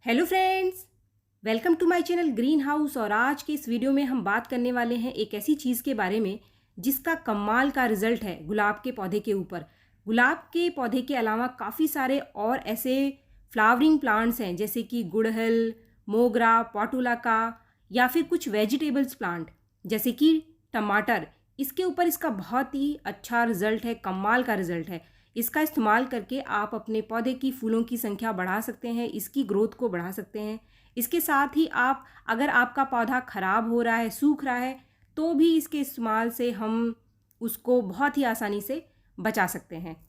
Hello friends, welcome to my channel green house. और आज के इस वीडियो में हम बात करने वाले हैं एक ऐसी चीज़ के बारे में जिसका कमाल का रिजल्ट है गुलाब के पौधे के ऊपर। गुलाब के पौधे के अलावा काफ़ी सारे और ऐसे फ्लावरिंग प्लांट्स हैं जैसे कि गुड़हल, मोगरा, पोटुलाका या फिर कुछ वेजिटेबल्स प्लांट जैसे कि टमाटर। इसके ऊपर इसका बहुत ही अच्छा रिजल्ट है, कमाल का रिजल्ट है। इसका इस्तेमाल करके आप अपने पौधे की फूलों की संख्या बढ़ा सकते हैं, इसकी ग्रोथ को बढ़ा सकते हैं। इसके साथ ही आप अगर आपका पौधा ख़राब हो रहा है, सूख रहा है, तो भी इसके इस्तेमाल से हम उसको बहुत ही आसानी से बचा सकते हैं।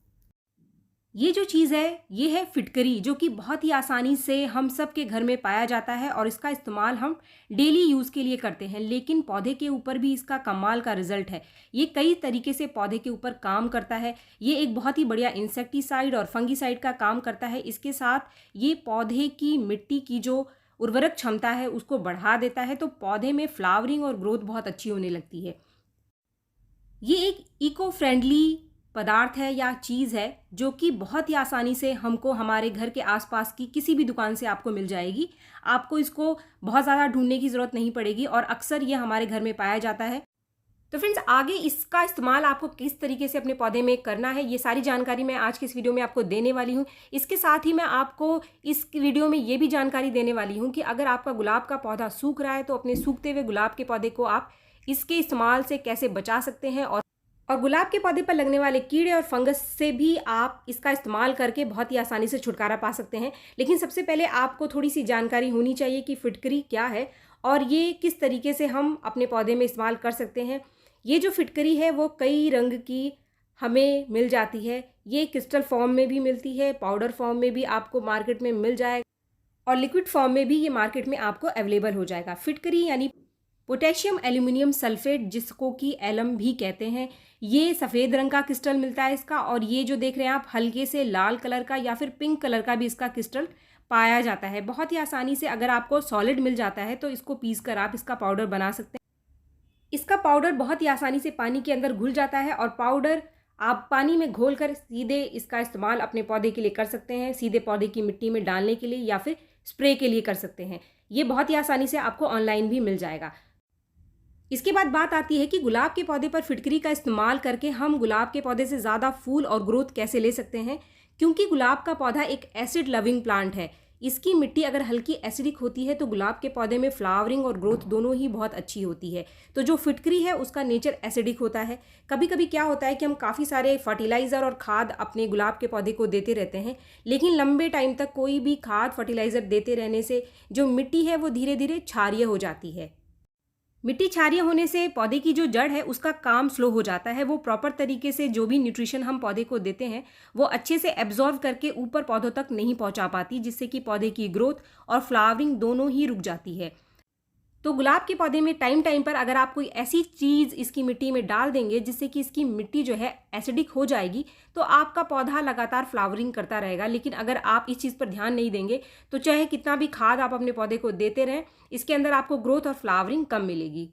ये जो चीज़ है ये है फिटकरी, जो कि बहुत ही आसानी से हम सब के घर में पाया जाता है और इसका इस्तेमाल हम डेली यूज़ के लिए करते हैं। लेकिन पौधे के ऊपर भी इसका कमाल का रिजल्ट है। ये कई तरीके से पौधे के ऊपर काम करता है। ये एक बहुत ही बढ़िया इंसेक्टिसाइड और फंगिसाइड का काम करता है। इसके साथ ये पौधे की मिट्टी की जो उर्वरक क्षमता है उसको बढ़ा देता है, तो पौधे में फ्लावरिंग और ग्रोथ बहुत अच्छी होने लगती है। ये एक इको फ्रेंडली पदार्थ है या चीज़ है जो कि बहुत ही आसानी से हमको हमारे घर के आसपास की किसी भी दुकान से आपको मिल जाएगी। आपको इसको बहुत ज़्यादा ढूंढने की ज़रूरत नहीं पड़ेगी और अक्सर ये हमारे घर में पाया जाता है। तो फ्रेंड्स, आगे इसका इस्तेमाल आपको किस तरीके से अपने पौधे में करना है, ये सारी जानकारी मैं आज की इस वीडियो में आपको देने वाली हूँ। इसके साथ ही मैं आपको इस वीडियो में ये भी जानकारी देने वाली हूँ कि अगर आपका गुलाब का पौधा सूख रहा है तो अपने सूखते हुए गुलाब के पौधे को आप इसके इस्तेमाल से कैसे बचा सकते हैं, और गुलाब के पौधे पर लगने वाले कीड़े और फंगस से भी आप इसका इस्तेमाल करके बहुत ही आसानी से छुटकारा पा सकते हैं। लेकिन सबसे पहले आपको थोड़ी सी जानकारी होनी चाहिए कि फिटकरी क्या है और ये किस तरीके से हम अपने पौधे में इस्तेमाल कर सकते हैं। ये जो फिटकरी है वो कई रंग की हमें मिल जाती है। ये क्रिस्टल फॉर्म में भी मिलती है, पाउडर फॉर्म में भी आपको मार्केट में मिल जाएगा और लिक्विड फॉर्म में भी ये मार्केट में आपको अवेलेबल हो जाएगा। फिटकरी यानी पोटेशियम एल्यूमिनियम सल्फेट, जिसको कि एलम भी कहते हैं, ये सफ़ेद रंग का क्रिस्टल मिलता है इसका। और ये जो देख रहे हैं आप, हल्के से लाल कलर का या फिर पिंक कलर का भी इसका क्रिस्टल पाया जाता है। बहुत ही आसानी से अगर आपको सॉलिड मिल जाता है तो इसको पीस कर आप इसका पाउडर बना सकते हैं। इसका पाउडर बहुत ही आसानी से पानी के अंदर घुल जाता है और पाउडर आप पानी में घोलकर सीधे इसका इस्तेमाल अपने पौधे के लिए कर सकते हैं, सीधे पौधे की मिट्टी में डालने के लिए या फिर स्प्रे के लिए कर सकते हैं। ये बहुत ही आसानी से आपको ऑनलाइन भी मिल जाएगा। इसके बाद बात आती है कि गुलाब के पौधे पर फिटकरी का इस्तेमाल करके हम गुलाब के पौधे से ज़्यादा फूल और ग्रोथ कैसे ले सकते हैं। क्योंकि गुलाब का पौधा एक एसिड लविंग प्लांट है, इसकी मिट्टी अगर हल्की एसिडिक होती है तो गुलाब के पौधे में फ्लावरिंग और ग्रोथ दोनों ही बहुत अच्छी होती है। तो जो फिटकरी है उसका नेचर एसिडिक होता है। कभी कभी क्या होता है कि हम काफ़ी सारे फर्टिलाइज़र और खाद अपने गुलाब के पौधे को देते रहते हैं, लेकिन लंबे टाइम तक कोई भी खाद फर्टिलाइज़र देते रहने से जो मिट्टी है वो धीरे धीरे क्षारीय हो जाती है। मिट्टी क्षारीय होने से पौधे की जो जड़ है उसका काम स्लो हो जाता है। वो प्रॉपर तरीके से जो भी न्यूट्रिशन हम पौधे को देते हैं वो अच्छे से एब्जॉर्व करके ऊपर पौधों तक नहीं पहुंचा पाती, जिससे कि पौधे की ग्रोथ और फ्लावरिंग दोनों ही रुक जाती है। तो गुलाब के पौधे में टाइम टाइम पर अगर आप कोई ऐसी चीज़ इसकी मिट्टी में डाल देंगे जिससे कि इसकी मिट्टी जो है एसिडिक हो जाएगी, तो आपका पौधा लगातार फ्लावरिंग करता रहेगा। लेकिन अगर आप इस चीज़ पर ध्यान नहीं देंगे तो चाहे कितना भी खाद आप अपने पौधे को देते रहें, इसके अंदर आपको ग्रोथ और फ्लावरिंग कम मिलेगी।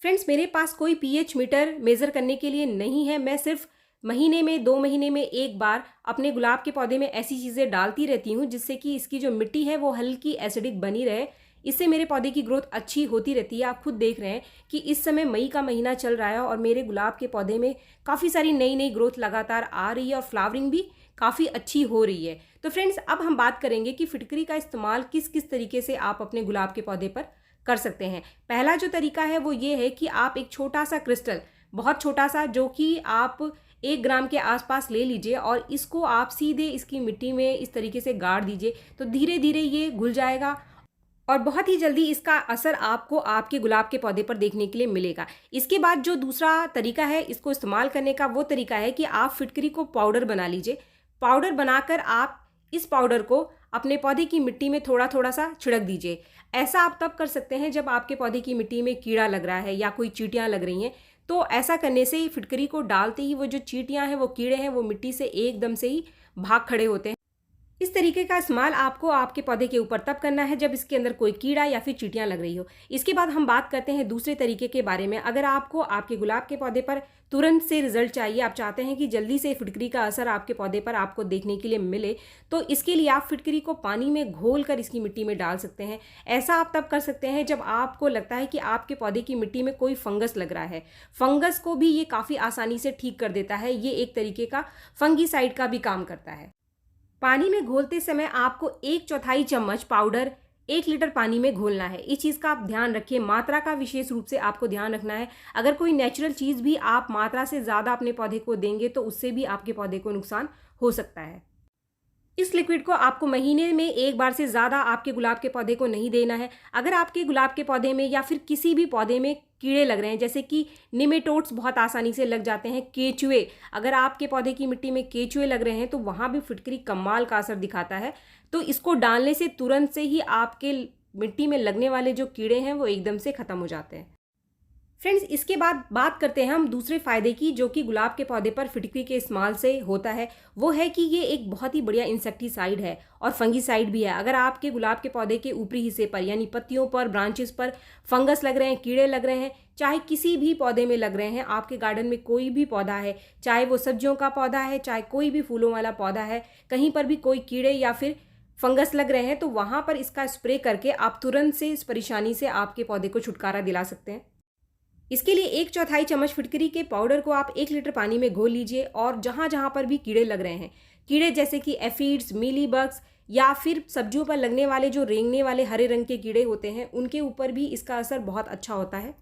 फ्रेंड्स, मेरे पास कोई पीएच मीटर मेज़र करने के लिए नहीं है। मैं सिर्फ महीने में 2 महीने में एक बार अपने गुलाब के पौधे में ऐसी चीज़ें डालती रहती हूँ जिससे कि इसकी जो मिट्टी है वो हल्की एसिडिक बनी रहे। इससे मेरे पौधे की ग्रोथ अच्छी होती रहती है। आप खुद देख रहे हैं कि इस समय मई का महीना चल रहा है और मेरे गुलाब के पौधे में काफ़ी सारी नई नई ग्रोथ लगातार आ रही है और फ्लावरिंग भी काफ़ी अच्छी हो रही है। तो फ्रेंड्स, अब हम बात करेंगे कि फिटकरी का इस्तेमाल किस किस तरीके से आप अपने गुलाब के पौधे पर कर सकते हैं। पहला जो तरीका है वो ये है कि आप एक छोटा सा क्रिस्टल, बहुत छोटा सा, जो कि आप 1 ग्राम के आसपास ले लीजिए और इसको आप सीधे इसकी मिट्टी में इस तरीके से गाड़ दीजिए, तो धीरे धीरे ये घुल जाएगा और बहुत ही जल्दी इसका असर आपको आपके गुलाब के पौधे पर देखने के लिए मिलेगा। इसके बाद जो दूसरा तरीका है इसको इस्तेमाल करने का, वो तरीका है कि आप फिटकरी को पाउडर बना लीजिए। पाउडर बनाकर आप इस पाउडर को अपने पौधे की मिट्टी में थोड़ा थोड़ा सा छिड़क दीजिए। ऐसा आप तब कर सकते हैं जब आपके पौधे की मिट्टी में कीड़ा लग रहा है या कोई चींटियाँ लग रही हैं। तो ऐसा करने से ही फिटकरी को डालते ही वो जो चींटियाँ हैं, वो कीड़े हैं, वो मिट्टी से एकदम से ही भाग खड़े होते हैं। इस तरीके का इस्तेमाल आपको आपके पौधे के ऊपर तब करना है जब इसके अंदर कोई कीड़ा या फिर चींटियां लग रही हो। इसके बाद हम बात करते हैं दूसरे तरीके के बारे में। अगर आपको आपके गुलाब के पौधे पर तुरंत से रिजल्ट चाहिए, आप चाहते हैं कि जल्दी से फिटकरी का असर आपके पौधे पर आपको देखने के लिए मिले, तो इसके लिए आप फिटकरी को पानी में घोल कर इसकी मिट्टी में डाल सकते हैं। ऐसा आप तब कर सकते हैं जब आपको लगता है कि आपके पौधे की मिट्टी में कोई फंगस लग रहा है। फंगस को भी ये काफ़ी आसानी से ठीक कर देता है। ये एक तरीके का फंगीसाइड का भी काम करता है। पानी में घोलते समय आपको 1/4 चम्मच पाउडर 1 लीटर पानी में घोलना है। इस चीज़ का आप ध्यान रखिए, मात्रा का विशेष रूप से आपको ध्यान रखना है। अगर कोई नेचुरल चीज़ भी आप मात्रा से ज़्यादा अपने पौधे को देंगे तो उससे भी आपके पौधे को नुकसान हो सकता है। इस लिक्विड को आपको महीने में एक बार से ज़्यादा आपके गुलाब के पौधे को नहीं देना है। अगर आपके गुलाब के पौधे में या फिर किसी भी पौधे में कीड़े लग रहे हैं, जैसे कि निमेटोड्स बहुत आसानी से लग जाते हैं, केचुए, अगर आपके पौधे की मिट्टी में केचुए लग रहे हैं तो वहाँ भी फिटकरी कमाल का असर दिखाता है। तो इसको डालने से तुरंत से ही आपके मिट्टी में लगने वाले जो कीड़े हैं वो एकदम से ख़त्म हो जाते हैं। फ्रेंड्स, इसके बाद बात करते हैं हम दूसरे फ़ायदे की, जो कि गुलाब के पौधे पर फिटकरी के इस्तेमाल से होता है। वो है कि ये एक बहुत ही बढ़िया इंसेक्टिसाइड है और फंगीसाइड भी है। अगर आपके गुलाब के पौधे के ऊपरी हिस्से पर यानी पत्तियों पर, ब्रांचेस पर फंगस लग रहे हैं, कीड़े लग रहे हैं, चाहे किसी भी पौधे में लग रहे हैं, आपके गार्डन में कोई भी पौधा है, चाहे वो सब्जियों का पौधा है, चाहे कोई भी फूलों वाला पौधा है, कहीं पर भी कोई कीड़े या फिर फंगस लग रहे हैं, तो वहाँ पर इसका स्प्रे करके आप तुरंत से इस परेशानी से आपके पौधे को छुटकारा दिला सकते हैं। इसके लिए 1/4 चम्मच फिटकरी के पाउडर को आप 1 लीटर पानी में घोल लीजिए और जहाँ जहाँ पर भी कीड़े लग रहे हैं, कीड़े जैसे कि एफिड्स, मीलीबग्स या फिर सब्जियों पर लगने वाले जो रेंगने वाले हरे रंग के कीड़े होते हैं, उनके ऊपर भी इसका असर बहुत अच्छा होता है।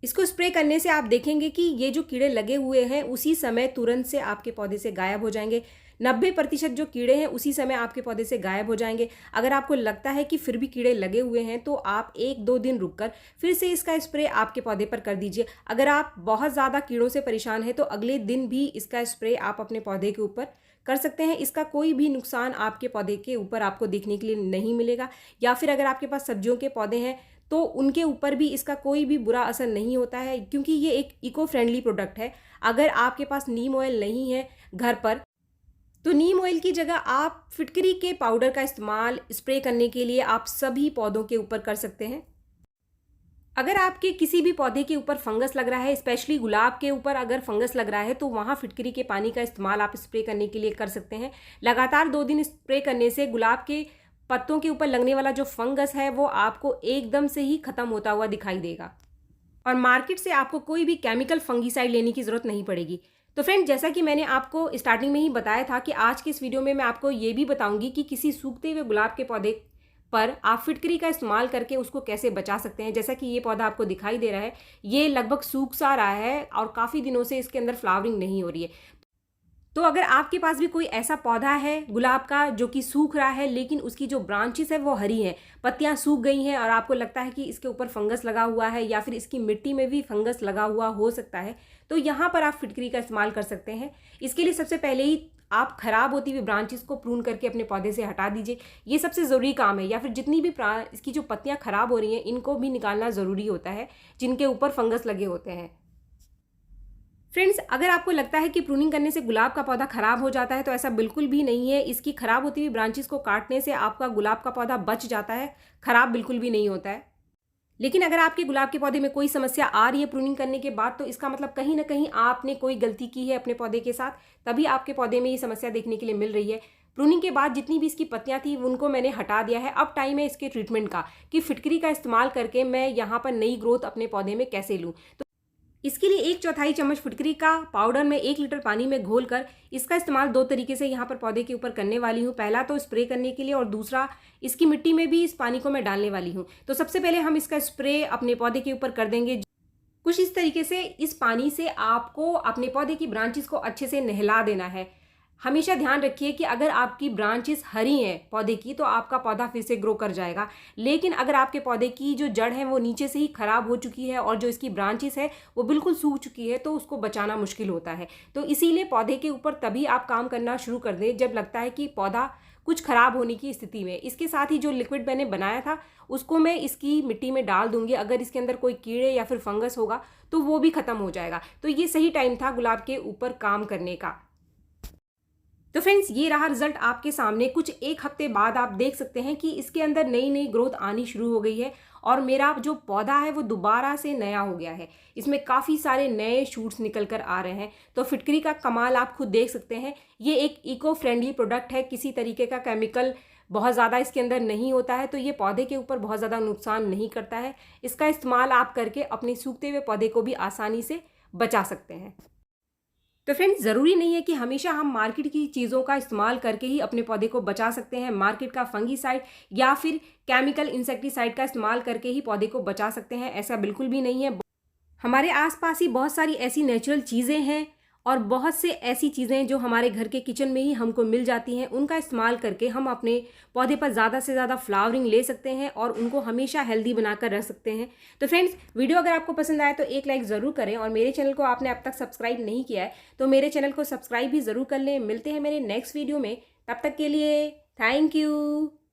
इसको स्प्रे करने से आप देखेंगे कि ये जो कीड़े लगे हुए हैं उसी समय तुरंत से आपके पौधे से गायब हो जाएंगे। 90% जो कीड़े हैं उसी समय आपके पौधे से गायब हो जाएंगे। अगर आपको लगता है कि फिर भी कीड़े लगे हुए हैं तो आप 1-2 दिन रुककर फिर से इसका स्प्रे आपके पौधे पर कर दीजिए। अगर आप बहुत ज़्यादा कीड़ों से परेशान हैं तो अगले दिन भी इसका स्प्रे आप अपने पौधे के ऊपर कर सकते हैं। इसका कोई भी नुकसान आपके पौधे के ऊपर आपको देखने के लिए नहीं मिलेगा। या फिर अगर आपके पास सब्जियों के पौधे हैं तो उनके ऊपर भी इसका कोई भी बुरा असर नहीं होता है, क्योंकि ये एक इको फ्रेंडली प्रोडक्ट है। अगर आपके पास नीम ऑयल नहीं है घर पर, तो नीम ऑयल की जगह आप फिटकरी के पाउडर का इस्तेमाल स्प्रे करने के लिए आप सभी पौधों के ऊपर कर सकते हैं। अगर आपके किसी भी पौधे के ऊपर फंगस लग रहा है, स्पेशली गुलाब के ऊपर अगर फंगस लग रहा है, तो वहाँ फिटकरी के पानी का इस्तेमाल आप स्प्रे करने के लिए कर सकते हैं। लगातार 2 दिन स्प्रे करने से गुलाब के पत्तों के ऊपर लगने वाला जो फंगस है वो आपको एकदम से ही ख़त्म होता हुआ दिखाई देगा और मार्केट से आपको कोई भी केमिकल फंगीसाइड लेने की ज़रूरत नहीं पड़ेगी। तो फ्रेंड, जैसा कि मैंने आपको स्टार्टिंग में ही बताया था कि आज के इस वीडियो में मैं आपको ये भी बताऊंगी कि किसी सूखते हुए गुलाब के पौधे पर आप फिटकरी का इस्तेमाल करके उसको कैसे बचा सकते हैं। जैसा कि ये पौधा आपको दिखाई दे रहा है, ये लगभग सूख सा रहा है और काफ़ी दिनों से इसके अंदर फ्लावरिंग नहीं हो रही है। तो अगर आपके पास भी कोई ऐसा पौधा है गुलाब का जो कि सूख रहा है, लेकिन उसकी जो ब्रांचेस है वो हरी हैं, पत्तियां सूख गई हैं और आपको लगता है कि इसके ऊपर फंगस लगा हुआ है या फिर इसकी मिट्टी में भी फंगस लगा हुआ हो सकता है, तो यहाँ पर आप फिटकरी का इस्तेमाल कर सकते हैं। इसके लिए सबसे पहले ही आप खराब होती हुई ब्रांचेस को प्रून करके अपने पौधे से हटा दीजिए। ये सबसे ज़रूरी काम है। या फिर जितनी भी इसकी जो पत्तियाँ खराब हो रही हैं इनको भी निकालना ज़रूरी होता है, जिनके ऊपर फंगस लगे होते हैं। फ्रेंड्स, अगर आपको लगता है कि प्रूनिंग करने से गुलाब का पौधा खराब हो जाता है, तो ऐसा बिल्कुल भी नहीं है। इसकी खराब होती हुई ब्रांचेस को काटने से आपका गुलाब का पौधा बच जाता है, खराब बिल्कुल भी नहीं होता है। लेकिन अगर आपके गुलाब के पौधे में कोई समस्या आ रही है प्रूनिंग करने के बाद, तो इसका मतलब कहीं ना कहीं आपने कोई गलती की है अपने पौधे के साथ, तभी आपके पौधे में ये समस्या देखने के लिए मिल रही है। प्रूनिंग के बाद जितनी भी इसकी पत्तियां थी उनको मैंने हटा दिया है। अब टाइम है इसके ट्रीटमेंट का, कि फिटकरी का इस्तेमाल करके मैं यहाँ पर नई ग्रोथ अपने पौधे में कैसे लूँ। तो इसके लिए 1/4 चम्मच फिटकरी का पाउडर में 1 लीटर पानी में घोलकर इसका इस्तेमाल 2 तरीके से यहाँ पर पौधे के ऊपर करने वाली हूँ। पहला तो स्प्रे करने के लिए और दूसरा इसकी मिट्टी में भी इस पानी को मैं डालने वाली हूँ। तो सबसे पहले हम इसका स्प्रे अपने पौधे के ऊपर कर देंगे। कुछ इस तरीके से इस पानी से आपको अपने पौधे की ब्रांचेस को अच्छे से नहला देना है। हमेशा ध्यान रखिए कि अगर आपकी ब्रांचेस हरी हैं पौधे की, तो आपका पौधा फिर से ग्रो कर जाएगा। लेकिन अगर आपके पौधे की जो जड़ है वो नीचे से ही खराब हो चुकी है और जो इसकी ब्रांचेस है वो बिल्कुल सूख चुकी है, तो उसको बचाना मुश्किल होता है। तो इसीलिए पौधे के ऊपर तभी आप काम करना शुरू कर दें जब लगता है कि पौधा कुछ खराब होने की स्थिति में। इसके साथ ही जो लिक्विड मैंने बनाया था उसको मैं इसकी मिट्टी में डाल दूंगी। अगर इसके अंदर कोई कीड़े या फिर फंगस होगा तो वो भी खत्म हो जाएगा। तो ये सही टाइम था गुलाब के ऊपर काम करने का। तो फ्रेंड्स, ये रहा रिजल्ट आपके सामने। कुछ एक हफ्ते बाद आप देख सकते हैं कि इसके अंदर नई नई ग्रोथ आनी शुरू हो गई है और मेरा जो पौधा है वो दोबारा से नया हो गया है। इसमें काफ़ी सारे नए शूट्स निकल कर आ रहे हैं। तो फिटकरी का कमाल आप खुद देख सकते हैं। ये एक इको फ्रेंडली प्रोडक्ट है, किसी तरीके का केमिकल बहुत ज़्यादा इसके अंदर नहीं होता है, तो ये पौधे के ऊपर बहुत ज़्यादा नुकसान नहीं करता है। इसका इस्तेमाल आप करके अपने सूखते हुए पौधे को भी आसानी से बचा सकते हैं। तो फ्रेंड्स, ज़रूरी नहीं है कि हमेशा हम मार्केट की चीज़ों का इस्तेमाल करके ही अपने पौधे को बचा सकते हैं। मार्केट का फंगीसाइड या फिर केमिकल इंसेक्टिसाइड का इस्तेमाल करके ही पौधे को बचा सकते हैं, ऐसा बिल्कुल भी नहीं है। हमारे आसपास ही बहुत सारी ऐसी नेचुरल चीज़ें हैं और बहुत से ऐसी चीज़ें जो हमारे घर के किचन में ही हमको मिल जाती हैं, उनका इस्तेमाल करके हम अपने पौधे पर ज़्यादा से ज़्यादा फ्लावरिंग ले सकते हैं और उनको हमेशा हेल्दी बनाकर रख सकते हैं। तो फ्रेंड्स, वीडियो अगर आपको पसंद आए तो एक लाइक ज़रूर करें और मेरे चैनल को आपने अब तक सब्सक्राइब नहीं किया है तो मेरे चैनल को सब्सक्राइब भी ज़रूर कर लें। मिलते हैं मेरे नेक्स्ट वीडियो में, तब तक के लिए थैंक यू।